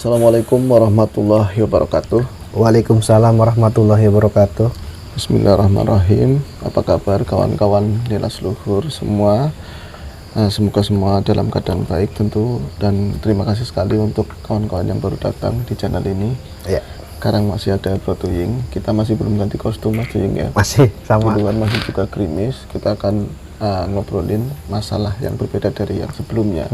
Assalamualaikum warahmatullahi wabarakatuh. Waalaikumsalam warahmatullahi wabarakatuh. Bismillahirrahmanirrahim. Apa kabar kawan-kawan Nilas Luhur semua? Semoga semua dalam keadaan baik tentu, dan terima kasih sekali untuk kawan-kawan yang baru datang di channel ini. Ya. Sekarang masih ada Bro Tuying. Kita masih belum ganti kostum Mas Tuying ya. Masih sama. Duluan masih juga gerimis. Kita akan ngobrolin masalah yang berbeda dari yang sebelumnya.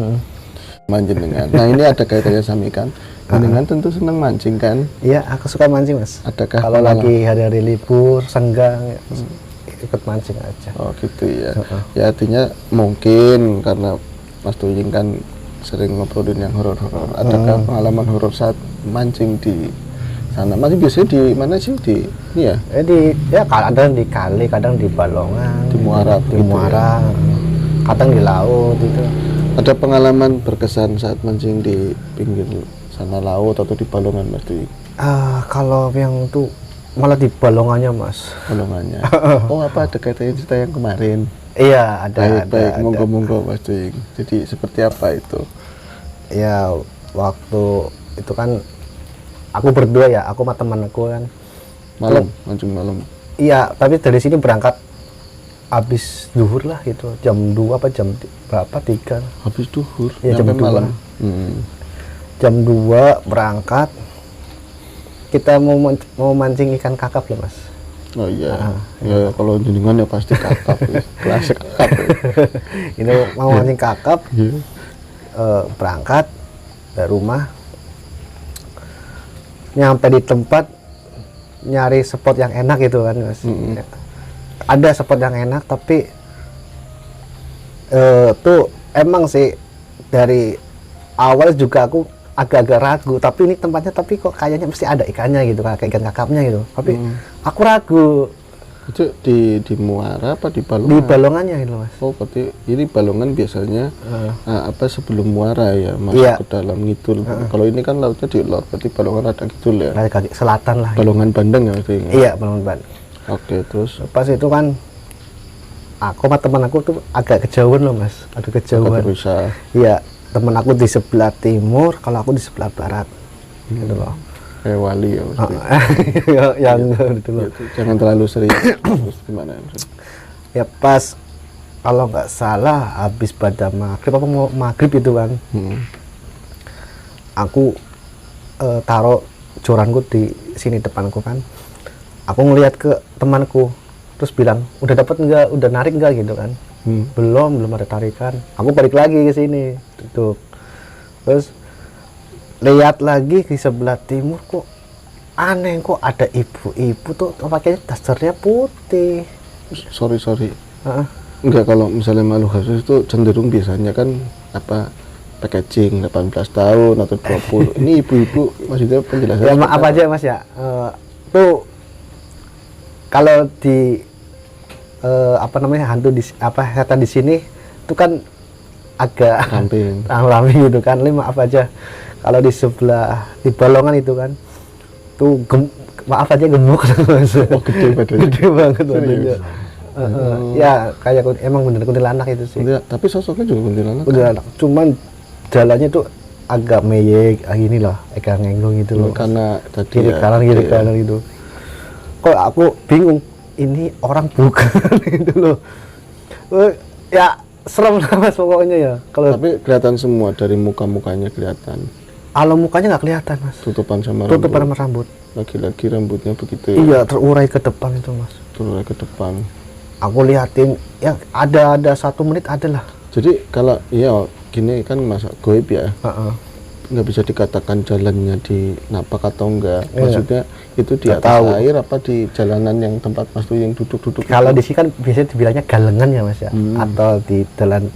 Manjenengan. Nah, ini ada kaitannya sama ikan. Jenengan tentu senang mancing kan? Iya, aku suka mancing, Mas. Adakah kalau lagi hari-hari libur, senggang, ikut mancing aja. Oh gitu ya. Ya artinya mungkin karena Mas Tuying kan sering ngobrolin yang horor-horor. Adakah pengalaman horor saat mancing di sana? Mancing biasanya di mana sih? Di ini ya? Kadang di kali, kadang di Balongan, Di Muara di begitu Muara, kadang di laut itu. Ada pengalaman berkesan saat mancing di pinggir sana laut atau di Balongan Mas Tuying? Kalau yang itu malah di Balongannya, Mas. Balongannya. Oh, apa ada kaitannya cerita yang kemarin? Iya, ada. Baik, monggo Mas Tuying. Jadi seperti apa itu? Ya, waktu itu kan aku berdua ya, aku sama teman aku kan. Mancing malam. Iya, tapi dari sini berangkat habis duhur lah gitu, jam 2 apa jam berapa, 3 Habis duhur, ya, jam 2 malam. Jam 2 berangkat, kita mau mancing ikan kakap ya, Mas. Oh iya, ya kalau jenengan ya pasti kakap, klasik kakap. Ini mau mancing kakap, berangkat dari rumah, nyampe di tempat, nyari spot yang enak gitu kan, Mas. Ada spot yang enak, tapi tuh emang sih dari awal juga aku agak-agak ragu, tapi ini tempatnya, tapi kok kayaknya mesti ada ikannya gitu, kayak ikan kakapnya gitu, tapi aku ragu. Itu di Muara apa di Balongan? Di Balongannya gitu, Mas. Oh, berarti ini Balongan biasanya sebelum Muara ya, masuk Iya. ke dalam ngidul. Kalau ini kan lautnya di lor, berarti Balongan ada ngidul ya. Kaki selatan lah. Balongan Bandeng ya itu. Iya, Balongan Bandeng. Oke, terus Pas itu kan aku sama teman aku tuh agak kejauhan loh, Mas. Agak kejauhan. bisa. Iya, teman aku di sebelah timur, kalau aku di sebelah barat. Gitu loh. Kayak wali ya. Yang gitu loh. Jangan terlalu serius. Terus gimana? Ya pas kalau nggak salah habis pada maghrib apa mau maghrib itu kan, aku taruh joranku di sini depanku kan. Aku ngelihat ke temanku, terus bilang, udah dapat nggak, udah narik nggak gitu kan. Belum ada tarikan. Aku balik lagi ke sini, tutup. Terus lihat lagi di sebelah timur, kok aneh, kok ada ibu-ibu tuh pakainya dasarnya putih. Sorry. Enggak, kalau misalnya makhluk halus itu cenderung biasanya kan packaging 18 tahun atau 20. Ini ibu-ibu maksudnya penjelasan. Ya maaf aja, Mas ya. Tuh kalau di hantu di setan di sini itu kan agak ramping gitu kan. Maaf aja. Kalau di sebelah di Balongan itu kan tuh maaf aja gemuk. Oh, gede badannya. Gede banget badannya. Ya kayak emang bener kuntilanak itu sih. Tapi sosoknya juga kuntilanak. Kuntilanak. Cuman jalannya tuh agak meyek, gini lah, agak ngenggong gitu loh. Karena tadi kiri kanan gitu. Kok aku bingung, ini orang bukan gitu loh. Ya serem lah, Mas, pokoknya ya. Tapi kelihatan semua dari mukanya kelihatan. Kalau mukanya nggak kelihatan, Mas. Tutupan sama rambut. Lagi-lagi rambutnya begitu ya. Iya, terurai ke depan itu, Mas. Terurai ke depan. Aku liatin, ya ada 1 menit ada lah. Jadi kalau gini kan masa goib ya. Nggak bisa dikatakan jalannya di napak atau enggak. Maksudnya itu di atas air apa di jalanan yang tempat Mas Tuying duduk-duduk. Kalau di sini kan biasanya dibilangnya galengan ya, Mas ya. Atau di jalan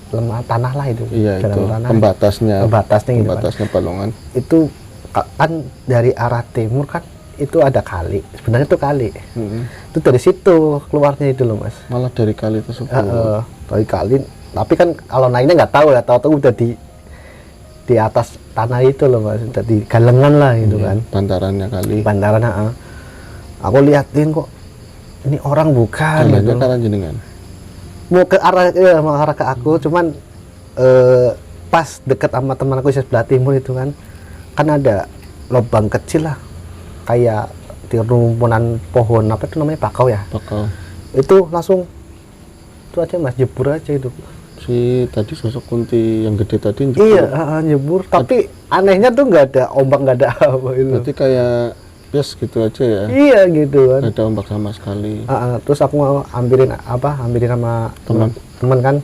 tanah lah itu. Iya, jalan itu tanah. pembatasnya Gitu kan. Balongan. Itu kan dari arah timur kan itu ada kali. Sebenarnya itu kali. Itu dari situ keluarnya itu loh, Mas. Malah dari kali tersebut. Dari kali. Tapi kan kalau naiknya nggak tahu ya, tahu-tahu udah di atas tanah itu loh, Mas, di galengan lah gitu kan. Bantarannya kali. Aku liatin kok ini orang bukan. Jalannya ke arah jenengan. Mau ke arah ke aku, cuman pas deket sama teman aku sebelah timur itu kan ada lubang kecil lah, kayak di rumpunan pohon apa itu namanya, bakau ya, bakal itu langsung itu aja mas, jebur aja itu. si tadi sosok kunti yang gede tadi jebur. Iya, jebur, tapi anehnya tuh nggak ada ombak, nggak ada apa itu. Berarti kayak bias gitu aja ya, Iya gitu kan. nggak ada ombak sama sekali. Terus aku mau ambilin sama teman kan,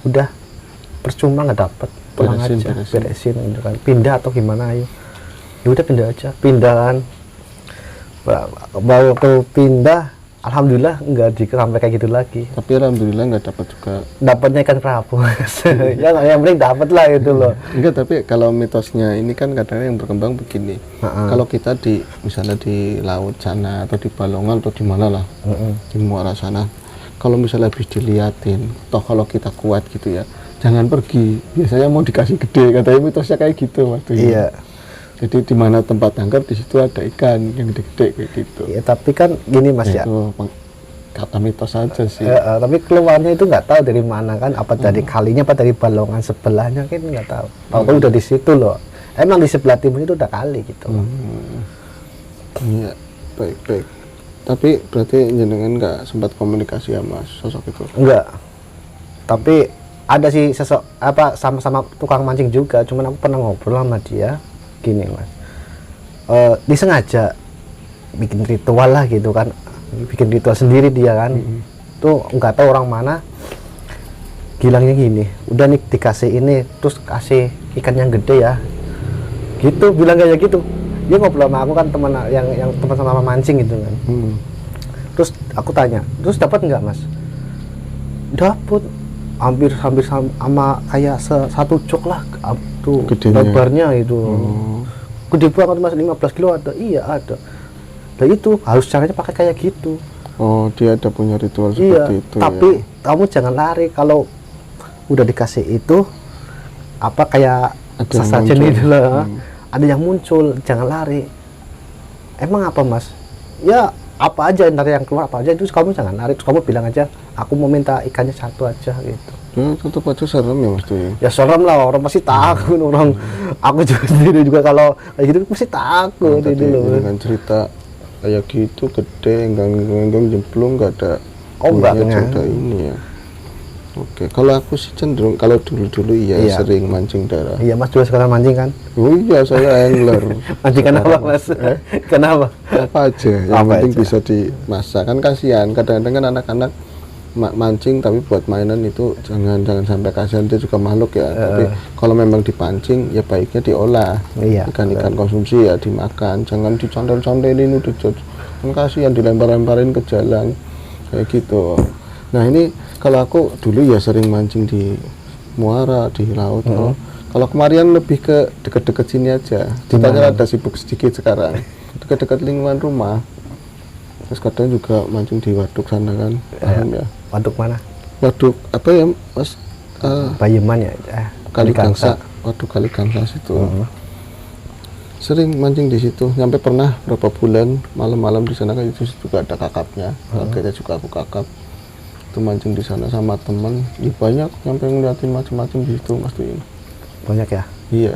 udah percuma nggak dapet, pulang aja, beresin gitu kan, pindah atau gimana, ayo ya udah pindah aja, pindahan bawa ke pindah, alhamdulillah nggak sampai kayak gitu lagi. Tapi alhamdulillah nggak dapat juga. Dapatnya ikan kerapu. Ya yang penting dapat lah itu loh. Enggak, tapi kalau mitosnya ini kan kadang yang berkembang begini. Kalau kita di misalnya di laut sana atau di Balongan atau di mana lah, di Muara sana, kalau misalnya habis diliatin, toh kalau kita kuat gitu ya, jangan pergi. Biasanya mau dikasih gede, katanya mitosnya kayak gitu waktu itu. Iya. Jadi di mana tempat tangkap di situ ada ikan yang gede-gede kayak gitu. Iya, tapi kan gini mas ya. Itu kata mitos aja sih. Tapi keluarnya itu nggak tahu dari mana kan, apa dari kalinya, apa dari Balongan sebelahnya kan nggak tahu. Tahu udah di situ loh. Emang di sebelah timur itu udah kali gitu. Iya, baik-baik. Tapi berarti jenengan nggak sempat komunikasi sama sosok itu? Enggak. Tapi ada sih sosok apa sama-sama tukang mancing juga. Cuman aku pernah ngobrol sama dia. Gini mas, disengaja bikin ritual lah gitu kan, bikin ritual sendiri dia kan. Tuh nggak tahu orang mana bilangnya gini, udah nih dikasih ini, terus kasih ikan yang gede ya gitu, bilang kayak gitu. Dia ngobrol sama aku kan, teman yang teman sama mancing gitu kan. Terus aku tanya, terus dapat nggak mas? Dapat, hampir sama kayak satu jok lah tuh lebarnya itu. Gede banget mas, 15 kilo ada. Iya ada. Dan itu harus caranya pakai kayak gitu. Oh, dia ada punya ritual seperti itu. Tapi ya? Kamu jangan lari kalau udah dikasih itu, apa kayak sesajen itu lah. Ada yang muncul, jangan lari. Emang apa mas? Ya apa aja, ntar yang keluar apa aja itu kamu jangan lari. Terus kamu bilang aja, aku mau minta ikannya satu aja gitu. Ya tetap aja serem ya mas tuh ya. Ya serem lah, orang pasti takut orang. Aku juga sendiri juga kalau kayak gitu pasti takut itu loh. Dengan cerita kayak gitu gede, enggang jemplung, nggak ada ombaknya. Ada ini ya. Oke, kalau aku sih cenderung kalau dulu iya sering mancing daerah. Iya mas juga sekarang mancing kan? Oh iya, saya angler. Mancing kenapa mas? Kenapa? Apa aja, yang penting bisa dimasak. Kan kasihan, kadang-kadang kan anak-anak mancing tapi buat mainan itu jangan sampai kasihan, dia juga makhluk ya. Tapi kalau memang dipancing ya baiknya diolah. Ikan-ikan konsumsi ya dimakan, jangan dicondel-condelin udah kan kasihan, dilempar-lemparin ke jalan kayak gitu. Nah ini kalau aku dulu ya sering mancing di muara, di laut. Kalau kemarin lebih ke dekat-dekat sini aja. Kita kan ada sibuk sedikit sekarang, dekat-dekat lingkungan rumah. Terus kadang juga mancing di waduk sana kan, paham ya? Waduk mana? Waduk apa ya mas? Bayeman ya? Kali Gangsa, waduk Kali Gangsa situ. Sering mancing di situ. Sampai pernah berapa bulan malam-malam di sana kan itu juga ada kakapnya. Kita juga aku kakap. Itu mancing di sana sama teman. Ya banyak sampai ngeliatin macam-macam di situ mas tuh. Banyak ya? Iya.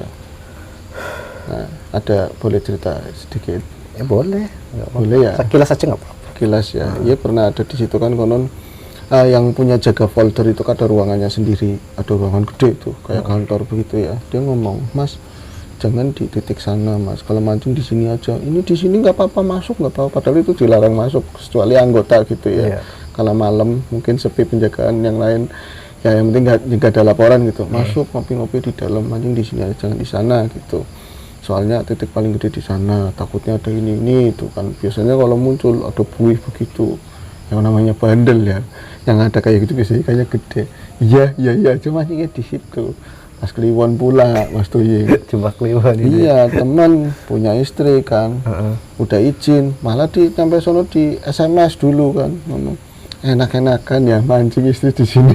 Nah, ada boleh cerita sedikit? Ya boleh. Boleh ya? Sekilas aja nggak apa-apa. Kilas ya. Iya pernah ada di situ kan konon yang punya jaga folder itu kan ada ruangannya sendiri, ada ruangan gede itu kayak kantor begitu ya. Dia ngomong, mas jangan di titik sana mas, kalau mancing di sini aja. Ini di sini nggak apa-apa masuk, nggak apa-apa. Padahal itu dilarang masuk kecuali anggota gitu ya. Kalau malam mungkin sepi penjagaan yang lain. Ya yang penting nggak ada laporan gitu. Masuk ngopi-ngopi di dalam, mancing di sini aja, jangan di sana gitu. Soalnya titik paling gede di sana, takutnya ada ini itu kan. Biasanya kalau muncul ada buih begitu, yang namanya bandel ya, yang ada kayak gitu biasanya kayak gede. Iya cuma mancingnya di situ. Pas Kliwon pula mas Tuying. Cuma Kliwon ini. Iya, teman punya istri kan, udah izin, malah sampai sono di SMS dulu kan, ngomong enak-enakan ya mancing istri di sini,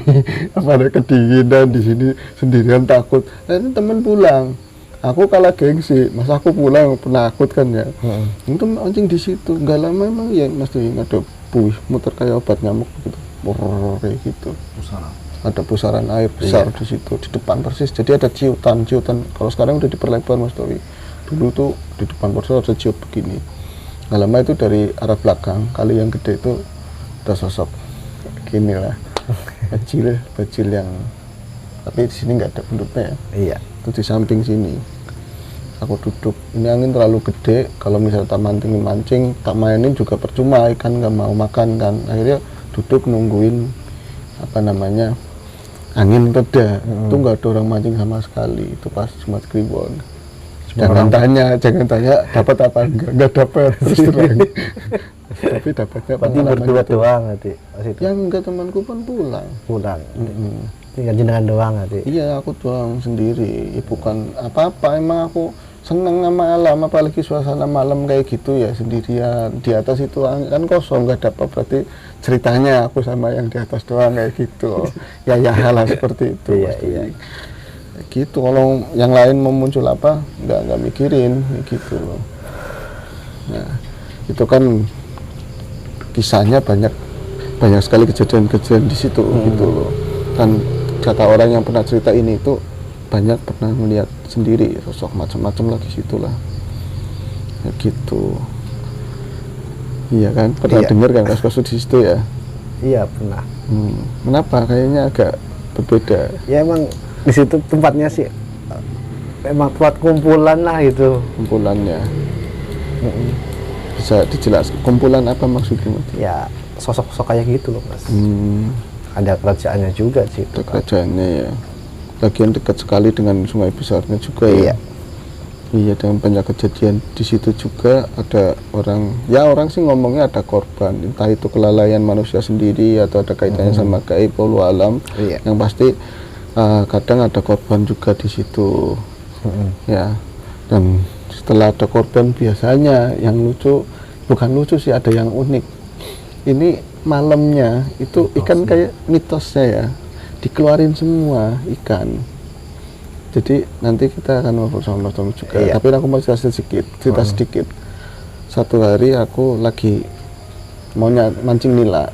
apa ada kedinginan di sini sendirian takut. Nanti teman pulang. Aku kalah gengsi, mas aku pulang penakut kan ya. Itu mancing di situ, nggak lama emang ya mas tuh ada buih muter kayak obat nyamuk gitu, kayak gitu. Ada pusaran air besar di situ di depan persis. Jadi ada ciutan. Kalau sekarang udah diperlebar mas Towi. dulu tuh di depan pos ada ciut begini. Nggak lama itu dari arah belakang kali yang gede itu ada sosok gini lah, kecil yang tapi di sini nggak ada bentuknya ya. Iya. Itu di samping sini. Aku duduk, ini angin terlalu gede, kalau misalnya tak mancing, tak mainin juga percuma, ikan nggak mau makan kan. Akhirnya duduk nungguin apa namanya angin reda. Itu nggak ada orang mancing sama sekali. Itu pas Jumat Kliwon. Jangan tanya dapat apa enggak dapat terus terang. Tapi dapatnya Berarti berdua doang nanti pas itu. Yang enggak, temanku pun pulang. Tinggal jenengan doang nanti. Iya, aku doang sendiri. Bukan apa-apa, emang aku seneng sama alam, apalagi suasana malam kayak gitu ya, sendirian. Di atas itu kan kosong, nggak ada apa, berarti ceritanya aku sama yang di atas doang kayak gitu. Ya hal seperti itu. Iya. Gitu, kalau yang lain mau muncul apa, nggak mikirin gitu loh. Nah, itu kan kisahnya banyak sekali kejadian-kejadian di situ gitu loh. Dan kata orang yang pernah cerita ini itu banyak pernah melihat sendiri sosok macam-macam lagi situlah ya gitu. Iya kan, pernah dengar kan kasus-kasus di situ ya? Iya pernah. Kenapa kayaknya agak berbeda Ya emang di situ tempatnya sih emang tempat kumpulan lah itu. kumpulannya? Bisa dijelaskan kumpulan apa maksudnya? Ya sosok-sosok kayak gitu loh Mas. Ada kerajaannya juga sih itu. Kerajaannya ya, lagian dekat sekali dengan sungai besarnya juga ya. Iya, dengan banyak kejadian di situ juga. Ada orang sih ngomongnya ada korban, entah itu kelalaian manusia sendiri atau ada kaitannya sama gaib wallahu alam. Yang pasti kadang ada korban juga di situ. Ya, dan setelah ada korban biasanya yang bukan lucu sih, ada yang unik. Ini malamnya itu ikan kayak mitosnya ya, dikeluarin semua ikan. Jadi nanti kita akan ngobrol sama Mas Tommy juga. Tapi aku mau cerita sedikit. Satu hari aku lagi mau mancing nila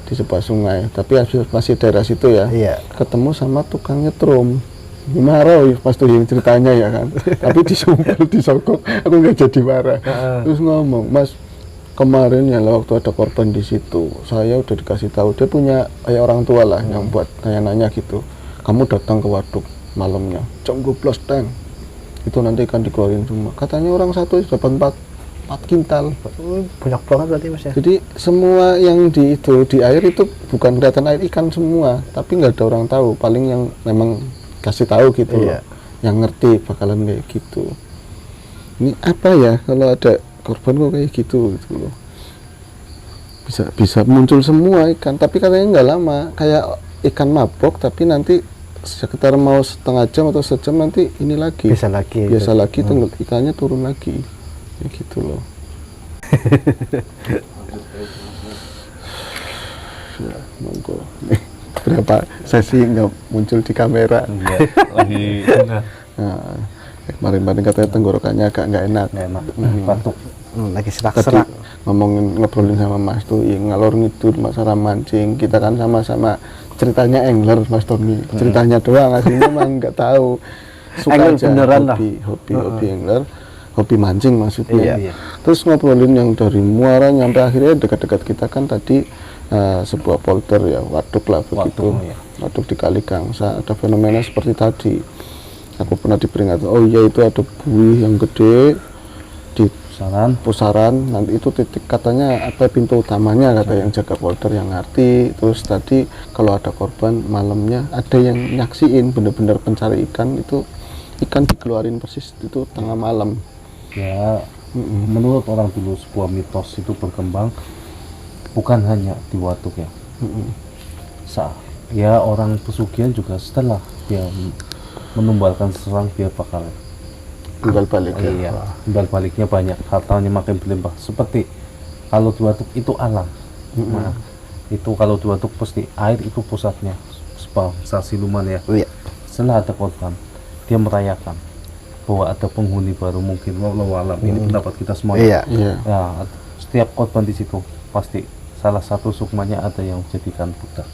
di sebuah sungai, tapi masih daerah situ ya. Ketemu sama tukang nyetrum. Marah ya pas tuh yang ceritanya ya kan. Tapi disumpel, disokok, aku nggak jadi marah. Terus ngomong, Mas, kemarin ya waktu ada korban di situ, saya udah dikasih tahu, dia punya kayak orang tua lah yang buat nanya gitu. Kamu datang ke waduk malamnya jam 12 teng, itu nanti akan dikeluarin semua. Katanya orang satu dapat 4 kintal. Banyak banget berarti Mas ya. Jadi semua yang di air itu bukan kelihatan air ikan semua, tapi nggak ada orang tahu. Paling yang memang kasih tahu gitu loh, yang ngerti bakalan kayak gitu. Ini apa ya kalau ada korban kok kayak gitu loh. Bisa muncul semua ikan, tapi katanya nggak lama, kayak ikan mabok, tapi nanti sekitar mau setengah jam atau sejam nanti ini lagi biasa lagi ikannya turun lagi ya gitu loh. Ya, monggo. Berapa sesi nggak muncul di kamera? Lagi Nah, kemarin katanya tenggorokannya agak nggak enak. batuk. Lagi serak. Ngomongin ngobrolin sama Mas tuh ya, ngalor ngidul masalah mancing. Kita kan sama-sama ceritanya angler Mas Tommy. Ceritanya doang, aslinya emang nggak tahu. Suka angler aja, beneran hobi angler, hobi mancing maksudnya. Terus ngobrolin yang dari muara nyampe akhirnya dekat-dekat kita kan tadi sebuah polder ya, waduk lah begitu. Waduk di Kali Gangsa, ada fenomena seperti tadi. Aku pernah diperingatkan, oh iya itu ada buih yang gede di pusaran, nanti itu titik katanya apa pintu utamanya kata yang jaga polder yang ngerti. Terus tadi kalau ada korban malamnya ada yang nyaksiin bener-bener pencari ikan itu ikan dikeluarin persis itu tengah malam. Ya, menurut orang dulu sebuah mitos itu berkembang bukan hanya di waduk ya. Ya orang pesugihan juga setelah dia menumbalkan serang dia bakal timbal balik ya. Iya, timbal baliknya banyak, hartanya makin berlimpah. Seperti kalau di waduk itu alam. Nah, itu kalau di waduk pasti air itu pusatnya bangsa siluman ya. Setelah ada korban, dia merayakan bahwa ada penghuni baru mungkin wallahu alam. Ini pendapat kita semua. Ya, setiap korban di situ pasti salah satu sukmanya ada yang menjadikan budak.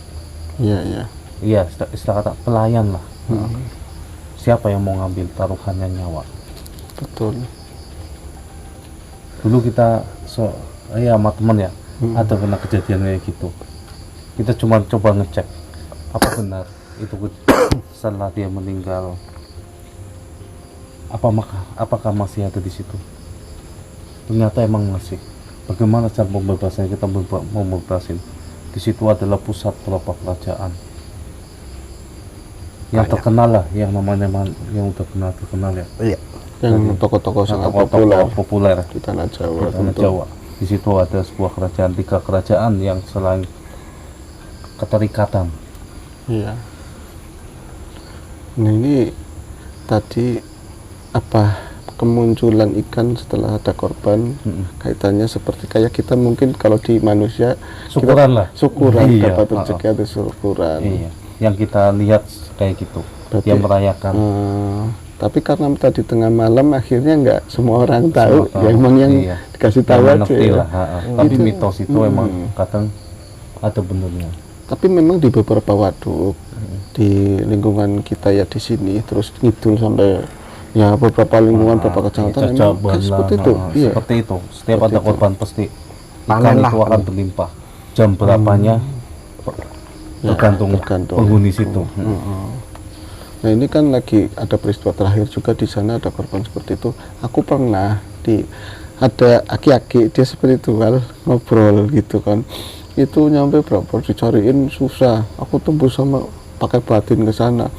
Iya, istilah kata pelayan lah. Siapa yang mau ngambil taruhannya nyawa? betul. Dulu kita sama teman ya, ada kena kejadian kayak gitu. Kita cuma coba ngecek apa benar itu setelah dia meninggal, apakah masih ada di situ. Ternyata emang masih. Bagaimana cara pembebasannya? Kita mau membebasin. Di situ adalah pusat beberapa kerajaan yang terkenal lah, yang namanya yang udah terkenal ya. Iya. Yang tokoh-tokoh sangat populer di tanah Jawa. di tanah Jawa. Di situ ada sebuah kerajaan, 3 kerajaan yang selain keterikatan. Iya. Nah ini tadi apa kemunculan ikan setelah ada korban, kaitannya seperti kayak kita mungkin kalau di manusia Syukuran lah. syukuran Iya, dapat rezeki atau syukuran. Iya, yang kita lihat kayak gitu. Berarti, dia merayakan. Tapi karena tadi tengah malam akhirnya nggak semua orang tahu, Semua ya emang yang iya. dikasih tahu Yang aja ngerti ya. lah, tapi Itu, mitos itu emang kadang ada benernya. tapi memang di beberapa waduk di lingkungan kita ya di sini terus ngidul sampai ya beberapa lingkungan beberapa kecamatan Iya, memang kan seperti itu. Iya. Seperti itu. Setiap Seperti ada itu. korban pasti Panen ikan lah. itu akan berlimpah. Jam berapanya Ya, tergantung penghuni situ. Nah ini kan lagi ada peristiwa terakhir juga di sana ada korban seperti itu. Aku pernah ada aki-aki dia spiritual ngobrol gitu kan. Itu nyampe berapa dicariin susah. Aku tembus sama pakai batin ke sana.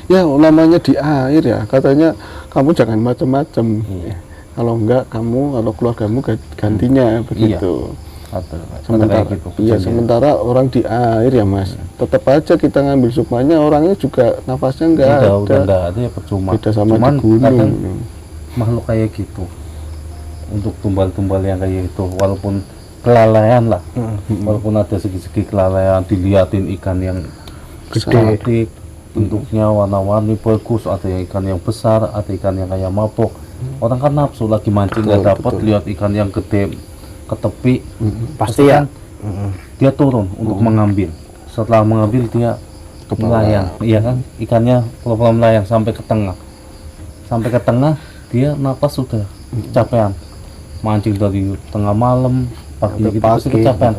Ya namanya di air ya. Katanya kamu jangan macam-macam. Kalau enggak kamu kalau keluargamu gantinya begitu. Sementara kayak gitu, iya kejadian. sementara orang di air ya mas, tetap aja kita ngambil sukmanya orangnya juga nafasnya enggak udah ada. enggak ada ya percuma. Beda sama Cuman di gunung. kadang makhluk kayak gitu untuk tumbal-tumbal yang kayak itu walaupun kelalaian lah, walaupun ada segi-segi kelalaian, diliatin ikan yang cantik, bentuknya warna-warni bagus, ada yang ikan yang besar, ada ikan yang kayak mabok. Orang kan nafsu lagi mancing nggak dapat, lihat ikan yang gede ke tepi, Pasti ya. kan dia turun untuk mengambil. Setelah mengambil dia melayang, iya kan, ikannya pelan-pelan melayang sampai ke tengah. Sampai ke tengah dia napas sudah kecapean. Mancing dari tengah malam, pagi gitu pasti kecapean.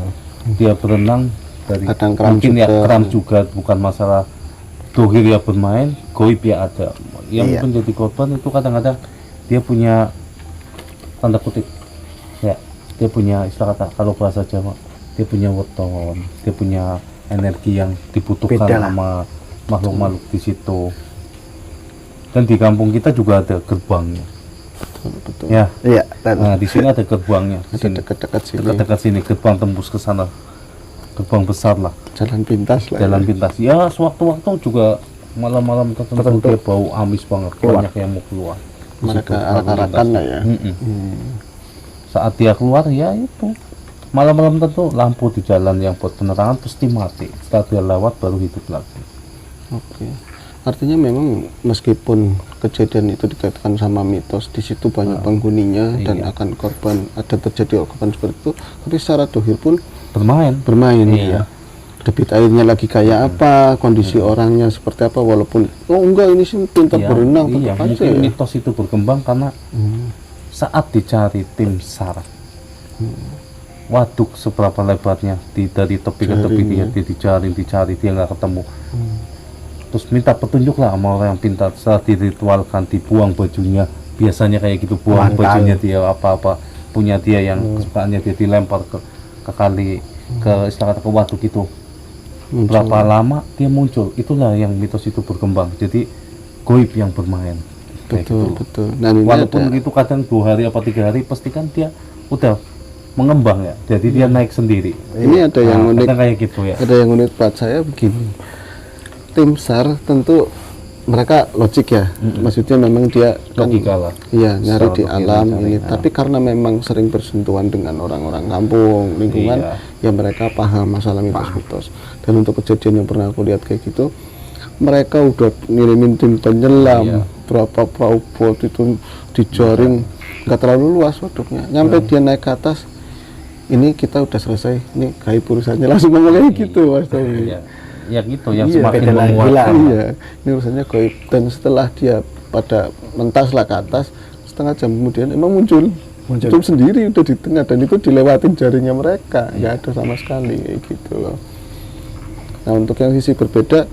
Dia berenang dari Kadang kram mungkin ya juga. kram juga, bukan masalah dohir ya bermain, goib ya ada. Yang Iya. menjadi korban itu kadang-kadang dia punya tanda kutip ya, dia punya istilah kata kalau bahasa Jawa, dia punya weton, dia punya energi yang dibutuhkan Beda lah. sama makhluk-makhluk di situ. Dan di kampung kita juga ada gerbangnya Betul. ya. Iya. Nah di sini ada gerbangnya, di Ada sini dekat-dekat sini. dekat-dekat sini gerbang tembus ke sana, gerbang besar lah, Jalan pintas lah. jalan ya. pintas ya. Sewaktu-waktu juga malam-malam tertentu dia bau amis banget, banyak yang mau keluar. Di Mereka situ, arak-arakan lah ya. Saat dia keluar ya itu malam-malam tentu lampu di jalan yang buat penerangan pasti mati. Setelah dia lewat baru hidup lagi. Oke. Artinya memang meskipun kejadian itu dikaitkan sama mitos, di situ banyak penghuninya dan Iya. akan korban ada terjadi korban seperti itu, tapi secara dohir pun Bermain. bermain Iya. ya. Debit airnya lagi kayak apa, kondisi orangnya seperti apa, walaupun oh enggak ini sih pintar berenang iya, tetap aja mungkin ya. mitos itu berkembang karena saat dicari tim SAR, waduk seberapa lebarnya dari tepi ke tepi dia dicari dia nggak ketemu. Terus minta petunjuk lah sama orang yang pintar. Setelah diritualkan, dibuang bajunya, biasanya kayak gitu, buang Mantan. bajunya dia apa-apa punya dia yang kesukaannya dia dilempar ke kali, ke istilah kata ke waduk itu. Berapa lama dia muncul, itulah yang mitos itu berkembang. Jadi goib yang bermain. Kayak Betul, gitu. betul. Nah, ini Walaupun ada, itu kadang 2 hari apa 3 hari, pasti kan dia udah mengembang ya. Jadi dia naik sendiri. ini ada yang Nah, unik, kadang kayak gitu ya. ada yang unik buat saya begini. Tim SAR tentu mereka logik ya, maksudnya memang dia kan, Logika lah. iya nyari Secara di logika alam mencari, ini, ya. tapi karena memang sering bersentuhan dengan orang-orang kampung, lingkungan, Iya. ya mereka paham masalah mitos-mitos. Dan untuk kejadian yang pernah aku lihat kayak gitu, mereka udah ngirimin tim penyelam, Iya. berapa perahu bot itu dijaring, nggak terlalu luas waduknya. Nyampe dia naik ke atas, ini kita udah selesai, ini gaib urusannya langsung mulai gitu mas Tommy. Ya, ya gitu yang Iya, semakin beda lagi menguatkan. lah. Iya, ini urusannya gaib. Dan setelah dia pada mentas lah ke atas, setengah jam kemudian emang muncul sendiri udah di tengah, dan itu dilewatin jaringnya mereka, nggak ada sama sekali kayak gitu loh. Nah untuk yang sisi berbeda,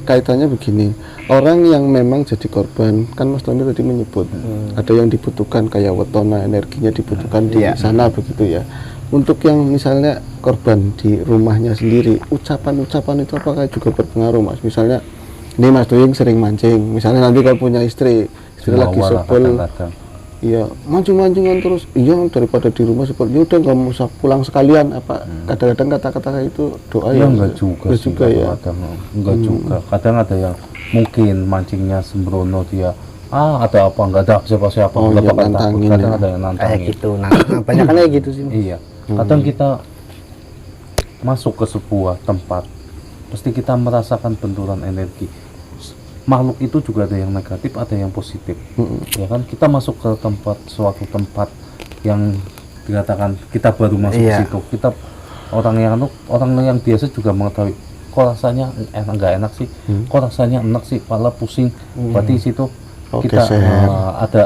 kaitannya begini, orang yang memang jadi korban, kan Mas Tony tadi menyebut ada yang dibutuhkan kayak wetona, energinya dibutuhkan di sana begitu ya. Untuk yang misalnya korban di rumahnya sendiri, ucapan-ucapan itu apakah juga berpengaruh Mas? Misalnya ini Mas Tuying sering mancing, misalnya nanti kalau punya istri lagi sebel, iya mancing-mancingan terus, iya daripada di rumah seperti ya udah nggak usah pulang sekalian apa, kadang-kadang kata-kata itu doa ya ya enggak juga sih, ya enggak juga, kadang ada yang mungkin mancingnya sembrono, dia ada apa, enggak ada siapa-siapa, enggak bakal takut, kadang ada yang nantangin kayak gitu. Nah banyak kan kayak gitu sih. Iya, kadang kita masuk ke sebuah tempat pasti kita merasakan benturan energi. Makhluk itu juga ada yang negatif, ada yang positif. Ya kan, kita masuk ke suatu tempat yang dikatakan kita baru masuk ke situ, kita orang yang biasa juga mengetahui kok rasanya nggak enak sih, kok rasanya enak sih, kepala pusing, berarti situ kita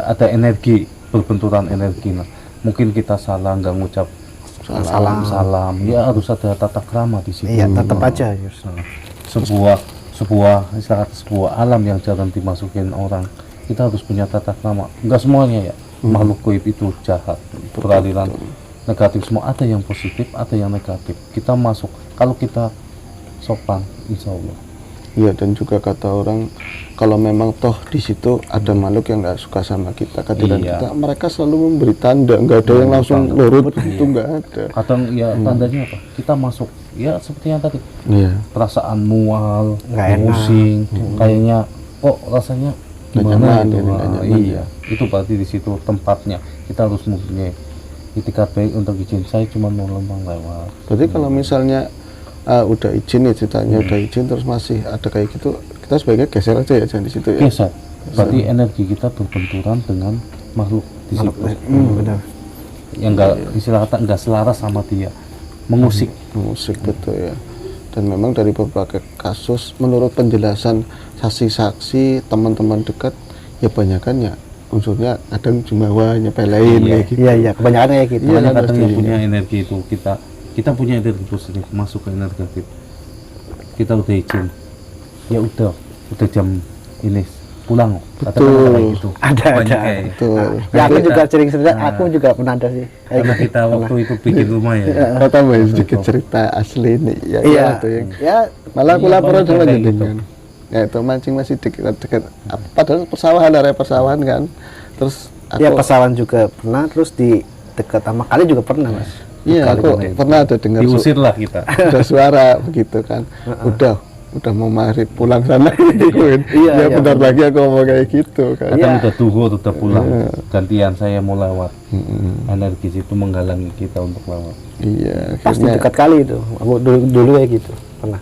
ada energi, berbenturan energi. Nah mungkin kita salah, nggak ngucap salam, ya harus ada tata krama di situ. Iya, tetap aja sebuah alam yang jarang dimasukin orang, kita harus punya tata krama. Enggak semuanya ya makhluk gaib itu jahat, beraliran negatif semua, ada yang positif, ada yang negatif. Kita masuk kalau kita sopan, insya Allah. Iya, dan juga kata orang kalau memang toh di situ ada makhluk yang nggak suka sama kita, kehadiran kita, mereka selalu memberi tanda, nggak ada yang langsung lurut, itu nggak ada. Kadang ya tandanya apa? Kita masuk ya seperti yang tadi, perasaan mual, nggak pusing, kayaknya kok rasanya gimana gitu. Iya, itu berarti di situ tempatnya. Kita harus mempunyai itikat baik untuk izin, saya cuma mau lempang lewat. Berarti kalau misalnya udah izin ya ceritanya, udah izin terus masih ada kayak gitu, kita sebaiknya geser aja ya, jangan di situ ya. Geser. Berarti energi kita berbenturan dengan makhluk di situ. Benar. Yang enggak istilah kata enggak selaras sama dia. Mengusik betul ya. Dan memang dari berbagai kasus menurut penjelasan saksi-saksi, teman-teman dekat, ya banyakan ya unsurnya kadang jumawa, nyepelein kayak gitu. Iya, kebanyakan kayak gitu. Makanya kadang yang punya energi itu kita punya energi positif masuk ke energi negatif, kita udah izin, ya udah jam ini pulang. Betul. Kayak gitu. Ada. Betul. Ya aku juga sering cerita, aku juga pernah ada sih. Karena kita waktu itu bikin rumah ya. Kalau tambahin sedikit cerita asli nih, Iya. Ya, malah aku laporan sama jenengan. Ya itu mancing masih dekat, padahal area persawahan kan. Terus ya persawahan juga pernah, terus di dekat sama kali juga pernah Mas. Iya, aku pernah ada dengar diusir lah kita. Ada suara begitu kan. Udah mau maghrib pulang sana gituin. Ya bentar lagi aku mau kayak gitu kan. Kadang udah duhur, udah pulang. Gantian saya mau lewat. Energi situ menghalangi kita untuk lewat. Iya, pasti dekat kali itu. Aku dulu kayak gitu, pernah.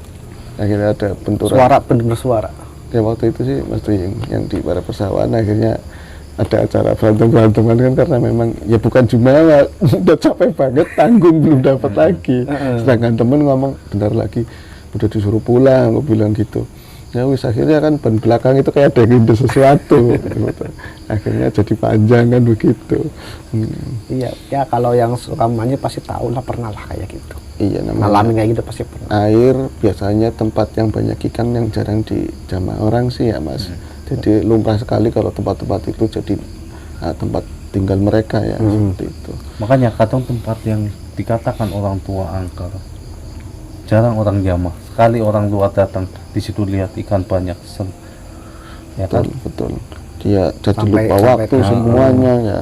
Akhirnya ada benturan. Suara, bener suara. Ya waktu itu sih Mas Tuying yang di para persawahan akhirnya ada acara berantem-beranteman kan, karena memang ya bukan jumawa, udah capek banget, tanggung belum dapat lagi. Sedangkan temen ngomong bentar lagi udah disuruh pulang, aku bilang gitu. Ya wis, akhirnya kan ban belakang itu kayak ada yang ngindes sesuatu. Gitu. Akhirnya jadi panjang kan begitu. Iya, ya kalau yang suka mancing pasti tahu lah, pernah lah kayak gitu. Iya, namanya ngalamin kayak gitu pasti pernah. Air biasanya tempat yang banyak ikan yang jarang dijamah orang sih ya Mas. Jadi lumrah sekali kalau tempat-tempat itu jadi tempat tinggal mereka ya, seperti itu. Makanya kadang tempat yang dikatakan orang tua angker, jarang orang jamah. Sekali orang luar datang di situ lihat ikan banyak, ya kan? Betul. Dia jadi lupa waktu semuanya ya.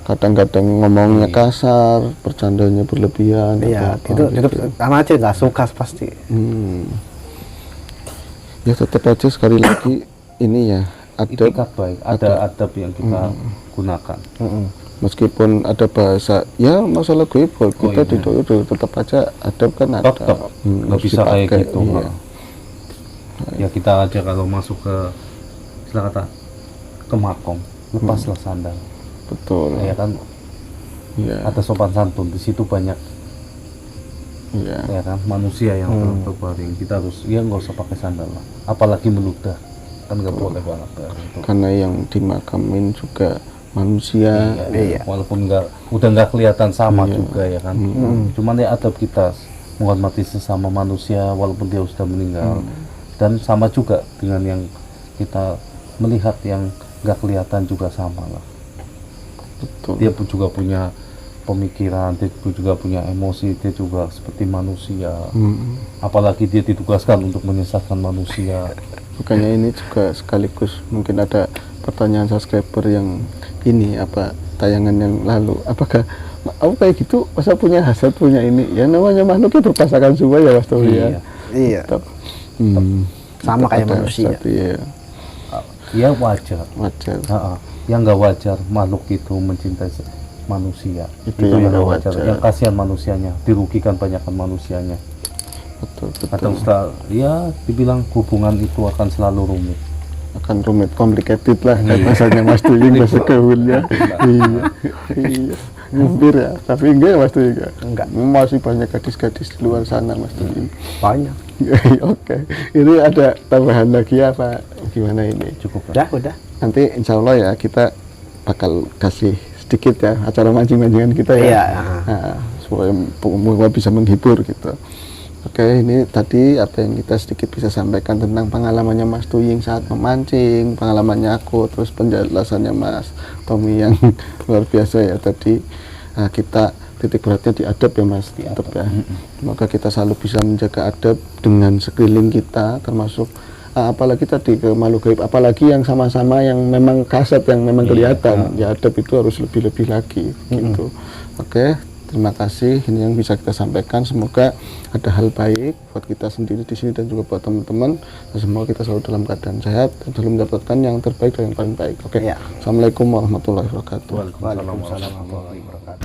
Kadang-kadang ngomongnya kasar, bercandanya berlebihan. Iya, itu sama aja nggak suka pasti. Ya tetap aja sekali lagi ini ya, itikat baik, ada adab yang kita gunakan. Meskipun ada bahasa ya masalah gue kita tetap aja adab kan ada. Tetap nggak bisa kayak gitu. Iya. Ya kita aja kalau masuk ke istilah kata ke makom, lepaslah sandal. Betul. Ya kan. Iya. Ada sopan santun di situ banyak. Iya. Ya kan, manusia yang berbaring, kita harus ya nggak usah pakai sandal lah. Apalagi meludah. kan nggak boleh banget ya, itu. Karena yang dimakamin juga manusia. Walaupun udah nggak kelihatan sama juga ya kan. Cuman ya adab kita menghormati sesama manusia walaupun dia sudah meninggal. Dan sama juga dengan yang kita melihat yang nggak kelihatan juga sama lah. Betul. Dia pun juga punya pemikiran, dia pun juga punya emosi, dia juga seperti manusia. Apalagi dia ditugaskan untuk menyesatkan manusia. Bukannya ini juga sekaligus mungkin ada pertanyaan subscriber yang ini apa tayangan yang lalu, apakah aku kayak gitu masa punya hasad punya ini ya, namanya makhluk itu berpasangan semua ya Mas Towi ya. Iya. Sama kayak manusia. Ya wajar. Wajar. Yang nggak wajar makhluk itu mencintai manusia. Itu yang nggak wajar. Yang kasihan manusianya, dirugikan banyakkan manusianya. Betul. Atau ya dibilang hubungan itu akan selalu rumit. Akan rumit, complicated lah bahasanya Mas Tuying, bahasa gaulnya. Iya. Hampir ya, tapi enggak ya Mas Tuying ya? Enggak. Masih banyak gadis-gadis di luar sana Mas Tuying. Banyak. Oke. Ini ada tambahan lagi apa gimana ini? Cukup. Udah. Nanti insya Allah ya kita bakal kasih sedikit ya acara mancing-mancingan kita ya. Iya. Nah, supaya bisa menghibur gitu. Oke, ini tadi apa yang kita sedikit bisa sampaikan tentang pengalamannya Mas Tuying saat memancing, pengalamannya aku, terus penjelasannya Mas Tommy yang luar biasa ya tadi. Nah, kita titik beratnya di adab ya Mas, tetap ya. Semoga kita selalu bisa menjaga adab dengan sekeliling kita, termasuk apalagi tadi ke makhluk gaib, apalagi yang sama-sama yang memang kasat, yang memang kelihatan, ya adab itu harus lebih-lebih lagi gitu. Oke. Terima kasih, ini yang bisa kita sampaikan. Semoga ada hal baik buat kita sendiri di sini dan juga buat teman-teman. Dan semoga kita selalu dalam keadaan sehat dan selalu mendapatkan yang terbaik dan yang paling baik. Oke. Ya. Assalamualaikum warahmatullahi wabarakatuh. Waalaikumsalam warahmatullahi wabarakatuh.